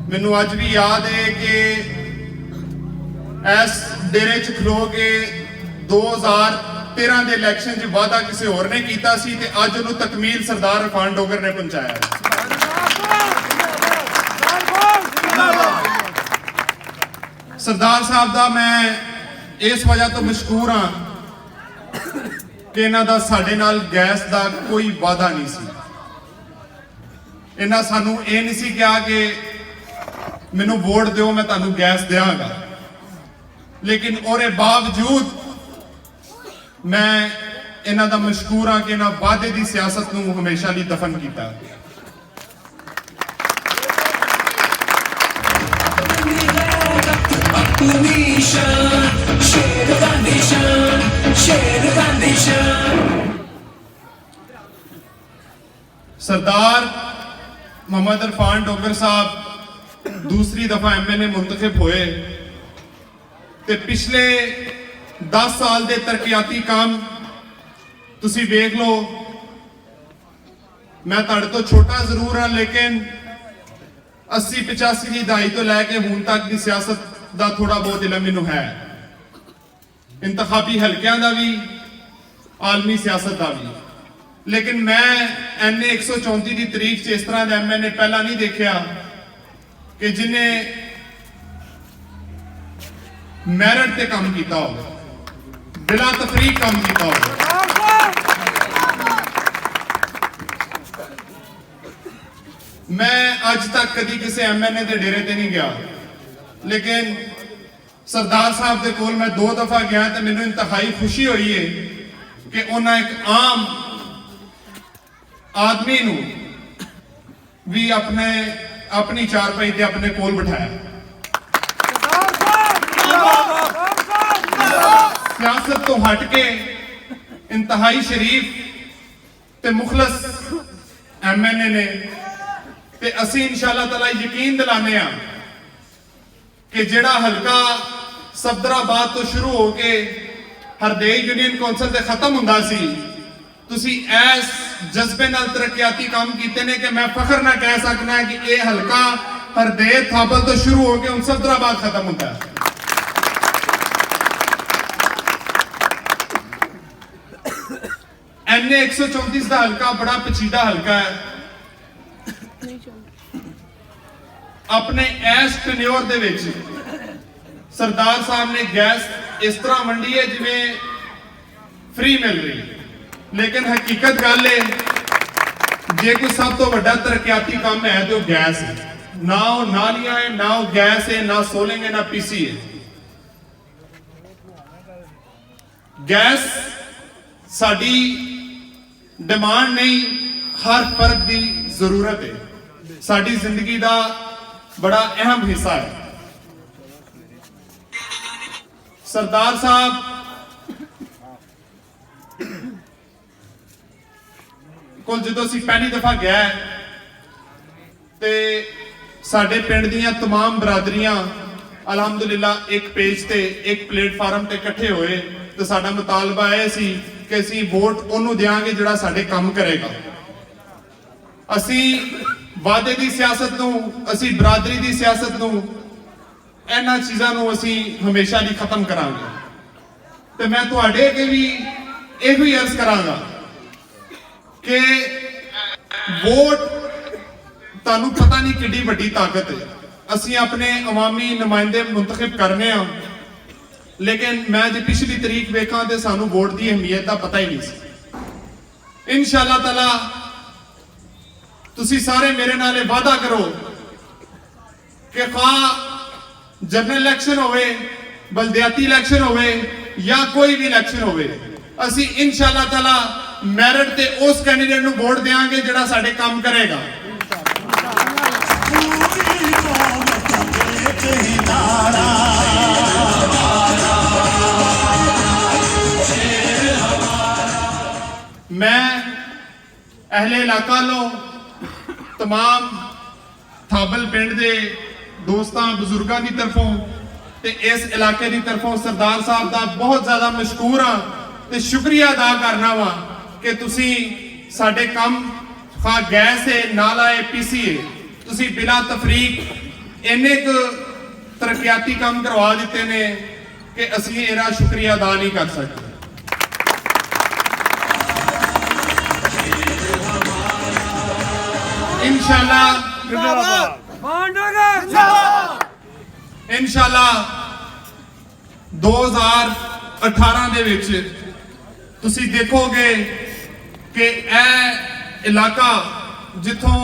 मैनू अज भी याद है कि इस डेरे च खलो के 2013 के इलैक्शन च वादा किसी होर ने किया सी ते अज उन्होंने तकमील सरदार इरफान डोगर ने पहुंचाया। सरदार साहब का मैं इस वजह तो मशहूर हाँ कि इन्हां दा साडे नाल गैस का कोई वादा नहीं सी। इन्हां सानू ये नहीं सी कहा कि मैनू वोट दो मैं तुहानू गैस देंगा, लेकिन उसके बावजूद मैं इन्हां दा मशहूर हाँ कि इन्हां वादे की सियासत नू हमेशा लिए दफन किया। सरदार मोहम्मद इरफान डोगर साहब दूसरी दफा MNA मुंतखब होए ते पिछले 10 साल के तरक्याती काम तुसी वेख लो। मैं तुहाडे तो छोटा जरूर हाँ, लेकिन 80-85 की दहाई तो लैके हुण तक की सियासत का थोड़ा बहुत इलम मैनू है, इंतखाबी हल्कियां का भी आलमी सियासत का भी। लेकिन मैं NA 134 की तारीख च इस तरह का MNA पहला नहीं देखा कि जिन्हें मैरिट से काम किया हो, बिला तफरीक काम किया हो। मैं अज तक कभी किसी MNA के डेरे ते नहीं गया, लेकिन सरदार साहब के कोल मैं 2 दफा गया तो मैनू इंतहाई खुशी हुई है कि उन्हें एक आम आदमी नू भी अपनी चारपाई ते अपने कोल बिठाया। सियासत तो हट के इंतहाई शरीफ ते मुखलस MNA ने ते असी इंशाअल्लाह ताला यकीन दिलाने कि जिहड़ा हल्का सफदराबाद तो शुरू हो के हरदेई यूनियन कौंसल से खत्म हुंदा सी, तुसी ऐस जज्बे नाल तरक्याती काम कीते ने कि मैं फखर ना कह सकना कि यह हल्का हरदेई थाबल तो शुरू हो के हुण सफदराबाद खत्म होता है। NA 134 का हल्का बड़ा पेचीदा हल्का है। अपने इस टेन्योर दे विच सरदार साहब ने गैस इस तरह वंडी है जिवें फ्री मिल रही, लेकिन हकीकत गल है जे कोई सब तो बड़ा तरक्याती काम है तो गैस है। ना वो नालियां है, ना वो गैस है, ना सोलिंग है, ना PC है। गैस साडी डिमांड नहीं, हर फर्द की जरूरत है, साडी जिंदगी का बड़ा अहम हिस्सा है। सरदार साहब को जो असी पहली दफा गया ते साडे पिंड दियां तमाम बरादरियां अलहमदुलिल्लाह एक पेज ते एक प्लेटफार्म ते इकट्ठे होए तो साडा मुतालबा यह सी कि असी वोट उन्होंने देंगे जिहड़ा साडे काम करेगा। असी वादे की सियासत नूं, असी बरादरी की सियासत नूं, इन्हां चीज़ां नूं असी हमेशा लिए खत्म करांगे। तो मैं तुहाडे अगे भी इहो ही अर्ज करांगा कि वोट तुहानूं पता नहीं किड्डी वड्डी ताकत है। असी अपने अवामी नुमाइंदे मुंतखब करने आ, लेकिन मैं जो पिछली तारीख वेखा तो सानू वोट की अहमियत का पता ही नहीं सी। इंशाअल्लाह ताला तुसी सारे मेरे नाल वादा करो कि खा जनरल इलैक्शन होवे, बलदियाती इलैक्शन होवे या कोई भी इलैक्शन होवे, असी इंशाअल्लाह ताला मैरिट ते उस कैंडीडेट नूं वोट देंगे जिहड़ा साडे काम करेगा। मैं अहले इलाका लो तमाम थाबल पिंड दे दोस्तों बुजुर्गों की तरफों ते इस इलाके की तरफों सरदार साहब का बहुत ज्यादा मशकूर हाँ ते शुक्रिया अदा करना वा कि तुसी साडे काम खा गैस है, नाला है, PC है, तुसी बिना तफरीक ਇੰਨੇ ਕੁ ਤਰੱਕਿਆਤੀ ਕੰਮ ਕਰਵਾ ਦਿੱਤੇ ਨੇ ਕਿ ਅਸੀਂ ਇਹਦਾ ਸ਼ੁਕਰੀਆ ਅਦਾ ਨਹੀਂ ਕਰ ਸਕਦੇ। इंशाल्लाह 2018 ਦੇ ਵਿੱਚ ਤੁਸੀਂ ਦੇਖੋਗੇ ਕਿ ਇਹ ਇਲਾਕਾ ਜਿੱਥੋਂ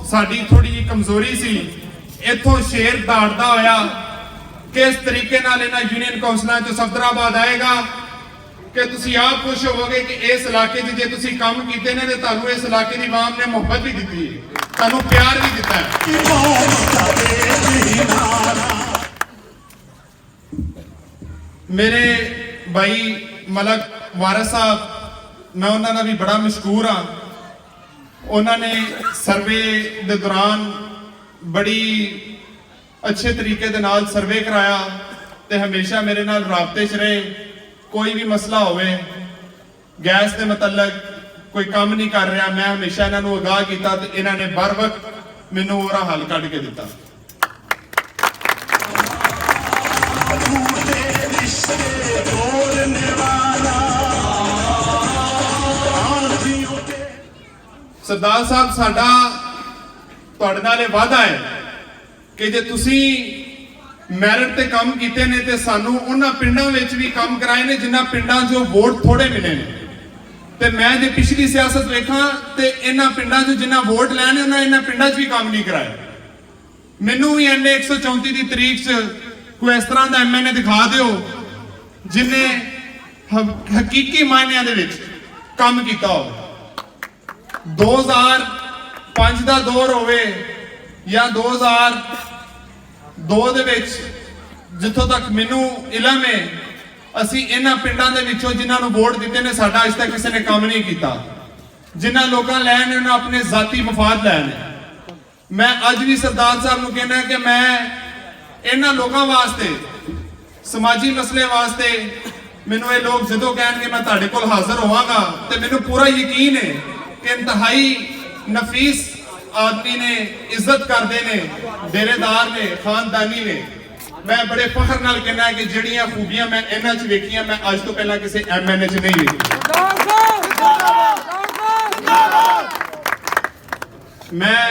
ਸਾਡੀ ਥੋੜੀ ਜਿਹੀ ਕਮਜ਼ੋਰੀ ਸੀ, ਇੱਥੋਂ ਸ਼ੇਰ ਦੌੜਦਾ ਹੋਇਆ ਕਿਸ ਤਰੀਕੇ ਨਾਲ ਇਹਨਾਂ ਯੂਨੀਅਨ ਕੌਂਸਲਾਂ ਚ ਸਫਦਰਾਬਾਦ ਆਏਗਾ ਕਿ ਤੁਸੀਂ ਆਪ ਖੁਸ਼ ਹੋਵੋਗੇ ਕਿ ਇਸ ਇਲਾਕੇ 'ਚ ਜੇ ਤੁਸੀਂ ਕੰਮ ਕੀਤੇ ਨੇ ਤੇ ਤੁਹਾਨੂੰ ਇਸ ਇਲਾਕੇ ਦੀ ਆਵਾਮ ਨੇ ਮੁਹੱਬਤ ਵੀ ਦਿੱਤੀ ਹੈ, ਤੁਹਾਨੂੰ ਪਿਆਰ ਵੀ ਦਿੱਤਾ ਹੈ। ਮੇਰੇ ਭਾਈ ਮਲਕ ਵਾਰਿਸ ਸਾਹਿਬ, मैं उन्होंने भी बड़ा मशहूर हाँ। उन्होंने सर्वे के दौरान बड़ी अच्छे तरीके दे नाल सर्वे कराया ते हमेशा मेरे नाल राबते च रहे। कोई भी मसला होवे गैस के मतलब कोई काम नहीं कर रहा, मैं हमेशा इन्हों आगाह किया ते इन्होंने बर वक्त मैनू ओहदा हल कढ़ के दिता। सरदार साहब साडा तुहाडे नाल इह वादा है कि जे तुसी मैरिट ते काम कीते ने ते सानू उन्हां पिंडां विच भी काम कराए ने जिन्हां पिंडां जो वोट थोड़े मिले ने। ते मैं जे पिछली सियासत वेखां ते इन्हां पिंडां जो जिन्हां वोट लैने उन्हां इन्हां पिंडां च भी काम नहीं कराए। मैनू भी एंड 134 की तरीक च कोई इस तरह का MNA दिखा दिओ जिन्हें हकीकी मायनिਆਂ ਦੇ ਵਿੱਚ ਕੰਮ ਕੀਤਾ ਹੋਵੇ। 2005 ਦਾ ਦੌਰ ਹੋਵੇ ਜਾਂ 2002 ਦੇ ਵਿੱਚ, ਜਿੱਥੋਂ ਤੱਕ ਮੈਨੂੰ ਇਲਮ ਹੈ ਅਸੀਂ ਇਹਨਾਂ ਪਿੰਡਾਂ ਦੇ ਵਿੱਚੋਂ ਜਿਨ੍ਹਾਂ ਨੂੰ ਵੋਟ ਦਿੱਤੇ ਨੇ ਸਾਡਾ ਅਜੇ ਤੱਕ ਕਿਸੇ ਨੇ ਕੰਮ ਨਹੀਂ ਕੀਤਾ। ਜਿਨ੍ਹਾਂ ਲੋਕਾਂ ਲੈ ਨੇ ਉਹਨਾਂ ਆਪਣੇ ਜ਼ਾਤੀ ਮਫਾਦ ਲੈ ਨੇ। ਮੈਂ ਅੱਜ ਵੀ ਸਰਦਾਰ ਸਾਹਿਬ ਨੂੰ ਕਹਿਣਾ ਕਿ ਮੈਂ ਇਹਨਾਂ ਲੋਕਾਂ ਵਾਸਤੇ ਸਮਾਜੀ ਮਸਲੇ ਵਾਸਤੇ ਮੈਨੂੰ ਇਹ ਲੋਕ ਜਦੋਂ ਕਹਿਣਗੇ ਮੈਂ ਤੁਹਾਡੇ ਕੋਲ ਹਾਜ਼ਰ ਹੋਵਾਂਗਾ ਤੇ ਮੈਨੂੰ ਪੂਰਾ ਯਕੀਨ ਹੈ कि इंतहाई नफीस आदमी ने, इज्जत करते ने, डेरेदार ने, खानदानी ने। मैं बड़े फखर नाल कहना है कि जड़ियां खूबियां मैं इन्हां च वेखियां मैं अज तो पहला किसी MNA च नहीं वेखी। मैं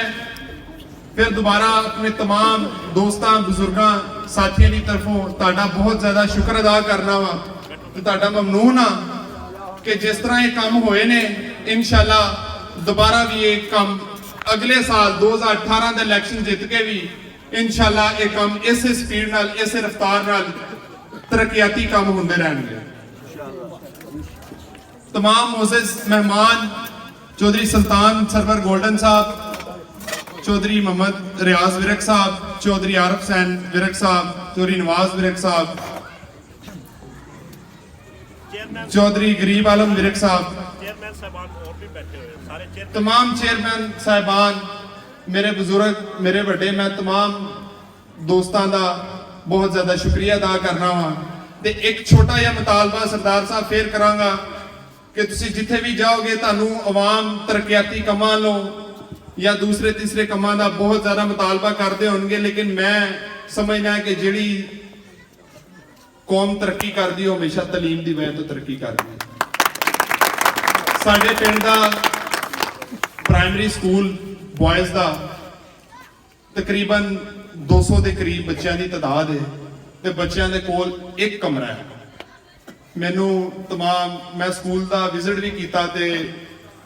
फिर दोबारा अपने तमाम दोस्तों बुजुर्गों साथियों की तरफों तुहाडा बहुत ज्यादा शुक्र अदा करना वा ते तुहाडा ममनून हाँ कि जिस तरह ये काम होए ने इंशाल्लाह दोबारा भी ये काम अगले साल 2018 के इलेक्शन जित के भी इंशाल्लाह ये काम इस स्पीड नाल, इस रफ्तार नाल तरक्याती काम होंदे रहणगे। तमाम मोअज़्ज़ज़ मेहमान चौधरी सुल्तान सरवर गोल्डन साहब, चौधरी मोहम्मद रियाज विरक साहब, चौधरी आरिफ हुसैन विरक साहब, चौधरी नवाज विरक साहब, चौधरी गरीब आलम विरक साहब, तमाम चेयरमैन साहबान, मेरे बुजुर्ग, मेरे बड़े, मैं तमाम दोस्तों का बहुत ज़्यादा शुक्रिया अदा करना वा। ते एक छोटा जिहा मुतालबा सरदार साहब फिर करांगा कि तुसीं जिथे भी जाओगे तुहानूं अवाम तरक्याती कमां लो या दूसरे तीसरे कमां का बहुत ज़्यादा मुतालबा करते होंगे, लेकिन मैं समझना कि जिहड़ी कौम तरक्की करती है हमेशा तलीम की वजह तो तरक्की करती है। साडे पिंड दा प्राइमरी स्कूल बॉयज़ का तकरीबन 200 के करीब बच्चों की तादाद है तो बच्चों के कोल एक कमरा है। मैनू तमाम मैं स्कूल का विजिट भी किया ते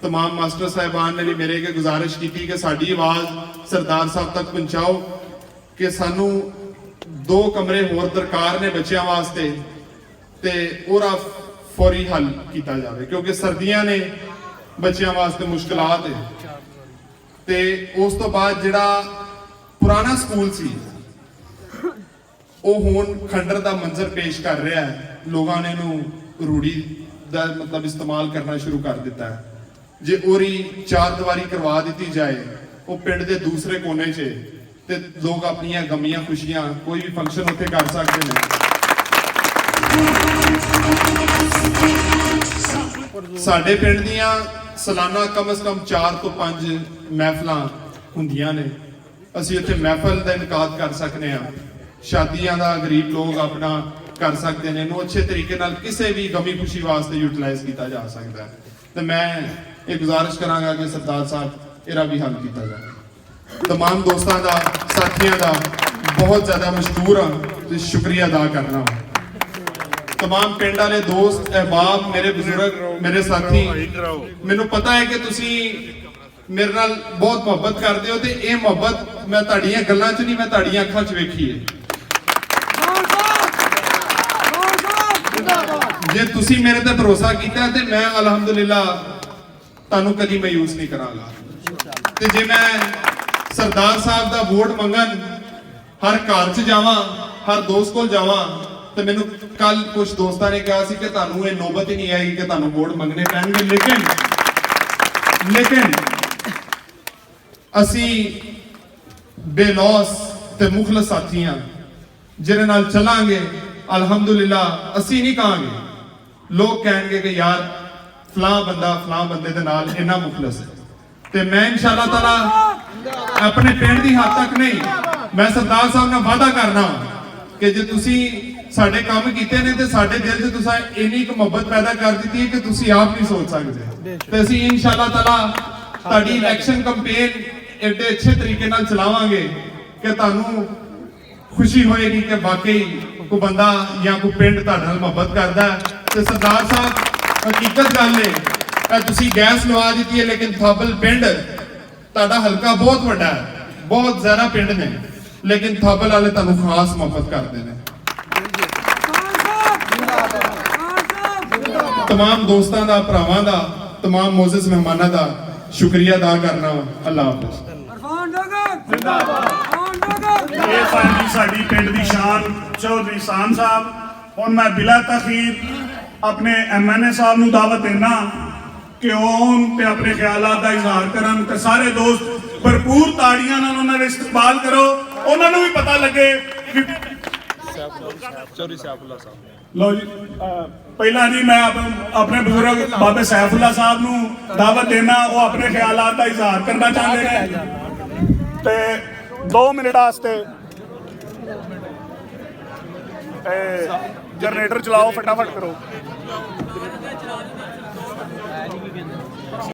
तमाम मास्टर साहबान ने भी मेरे अगे गुजारिश की कि साडी आवाज़ सरदार साहब तक पहुँचाओ कि सानू 2 कमरे होर दरकार ने बच्चों वास्ते ते ओहदा फौरी हल किया जाए क्योंकि सर्दियां ने बच्चों वास्ते मुश्किलात है। ते उस तो बाद जिहड़ा पुराना स्कूल सी वो हुण खंडर का मंजर पेश कर रहा है। लोगों ने रूढ़ी का मतलब इस्तेमाल करना शुरू कर दिता है। जे ओरी 4 दीवारी करवा दी जाए वो पिंड के दूसरे कोने च ते लोग अपनियां गमियां खुशियां कोई भी फंक्शन उत्थे कर सकते हैं। साडे पिंड दियां सालाना कम से कम 4 तो 5 महफिलां हुंदियां ने। ਅਸੀਂ ਉੱਥੇ ਮਹਿਫਲ ਦਾ ਇਨਕਾਦ ਕਰ ਸਕਨੇ ਆ, ਸ਼ਾਦੀਆਂ ਦਾ ਗਰੀਬ ਲੋਕ ਆਪਣਾ ਕਰ ਸਕਦੇ ਨੇ, ਇਹਨੂੰ ਅੱਛੇ ਤਰੀਕੇ ਨਾਲ ਕਿਸੇ ਵੀ ਗਮੀ ਖੁਸ਼ੀ ਵਾਸਤੇ ਯੂਟਿਲਾਈਜ਼ ਕੀਤਾ ਜਾ ਸਕਦਾ ਹੈ। ਤੇ ਮੈਂ ਇਹ ਗੁਜ਼ਾਰਿਸ਼ ਕਰਾਂਗਾ ਕਿ ਸਰਦਾਰ ਸਾਹਿਬ ਇਹਦਾ ਵੀ ਹੱਲ ਕੀਤਾ ਜਾਵੇ। तमाम दोस्तों का साथियों का बहुत ज़्यादा मशहूर हाँ तो शुक्रिया अदा करना। तमाम पिंड वाले दोस्त अहबाब मेरे बुजुर्ग मेरे साथी मैनू पता है कि तुसी मेरे नाल बहुत मुहब्बत करते हो, तो ये मुहब्बत मैं तुहाड़ियां गल्लां च नहीं मैं तुहाड़ियां अखां च वेखी है। जे तुसी मेरे ते भरोसा कीता है तो मैं अलहमदुलिल्लाह तुहानू कदी मायूस नहीं करांगा। ते जे मैं सरदार साहब दा वोट मंगन हर घर च जावां हर दोस्त कोल जावां तो मैनू कल कुछ दोस्तों ने कहा कि तुहानू ये नौबत ही नहीं आएगी कि तुहानू वोट मंगने पैणगे, लेकिन असी बेलौस ते मुखलस साथी हां जिहदे नाल चलांगे अलहमदुलिल्लाह। असी नहीं कहांगे, लोग कहेंगे कि यार फलां बंदे दे नाल इन्ना मुखलस है। ते मैं इंशाअल्लाह ताला अपने पिंड दी हद तक नहीं, मैं सरदार साहब नाल वादा करना कि जे तुसी साडे काम कीते ने ते साडे दिल च तुसां इन्नी क मुहब्बत पैदा कर दी है कि तुसी आप नहीं सोच सकदे। ते असी इंशाअल्लाह ताला तुहाडी इलेक्शन कैंपेन एडे अच्छे तरीके नाल चलावांगे कि तुहानू खुशी होएगी कि वाकई कोई बंदा या कोई पिंड तुहाडे नाल मुहब्बत करदा है। ते सरदार साहब हकीकत गल है तुसी गैस लवा दी है, लेकिन थाबल पिंड तुहाडा हलका बहुत वड्डा है, बहुत ज़्यादा पिंड ने, लेकिन थाबल वाले तुहानू खास मुहब्बत करते हैं। तमाम दोस्तों का भरावां का तमाम मोअज़्ज़ज़ मेहमानां का शुक्रिया अदा करना। अल्लाह हाफ़िज़। ये साडी पिंड दी शान चौधरी सान साहब। हुण मैं बिला तखीर अपने MNA साहब नूं दावत देना कि ओन ते अपने ख्यालात दा इजहार करन ते सारे दोस्त भरपूर ताड़ियां नाल उन्हां दा इस्तकबाल करो, उन्हां नूं भी पता लगे कि चौधरी सैफुल्ला साहब। लो जी पहला जी मैं अपने बुजुर्ग बाबे सैफुल्ला साहब नूं दावत देना, वो अपने ख्यालात दा इजहार करना चाहते हैं ते 2 मिनट वास्ते जनरेटर चलाओ फटाफट करो।